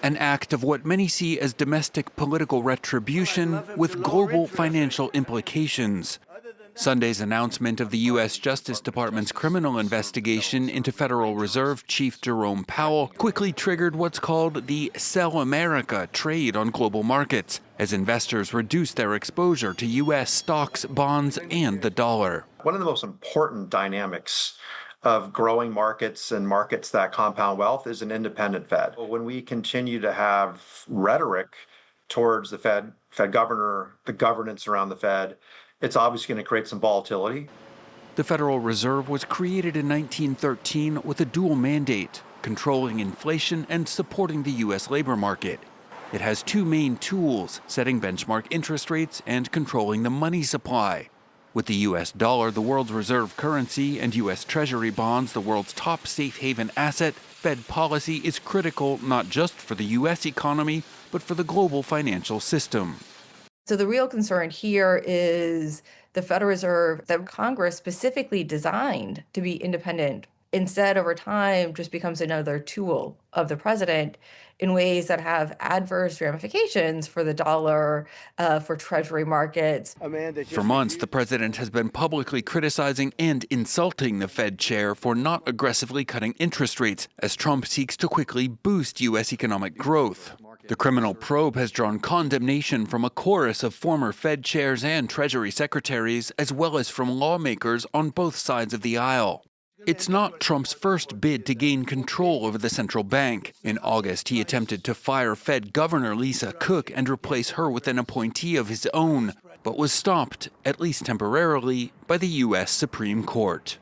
an act of what many see as domestic political retribution with global financial implications. Sunday's announcement of the U.S. Justice Department's criminal investigation into Federal Reserve Chief Jerome Powell quickly triggered what's called the Sell America trade on global markets, as investors reduced their exposure to U.S. stocks, bonds, and the dollar. One of the most important dynamics of growing markets and markets that compound wealth is an independent Fed. When we continue to have rhetoric towards the Fed governor, the governance around the Fed, it's obviously going to create some volatility. The Federal Reserve was created in 1913 with a dual mandate, controlling inflation and supporting the U.S. labor market. It has two main tools, setting benchmark interest rates and controlling the money supply. With the U.S. dollar, the world's reserve currency, and U.S. Treasury bonds, the world's top safe haven asset, Fed policy is critical not just for the U.S. economy, but for the global financial system. So the real concern here is the Federal Reserve that Congress specifically designed to be independent instead over time just becomes another tool of the president in ways that have adverse ramifications for the dollar, for Treasury markets. For months, the president has been publicly criticizing and insulting the Fed chair for not aggressively cutting interest rates as Trump seeks to quickly boost U.S. economic growth. The criminal probe has drawn condemnation from a chorus of former Fed chairs and Treasury secretaries, as well as from lawmakers on both sides of the aisle. It's not Trump's first bid to gain control over the central bank. In August, he attempted to fire Fed Governor Lisa Cook and replace her with an appointee of his own, but was stopped, at least temporarily, by the U.S. Supreme Court.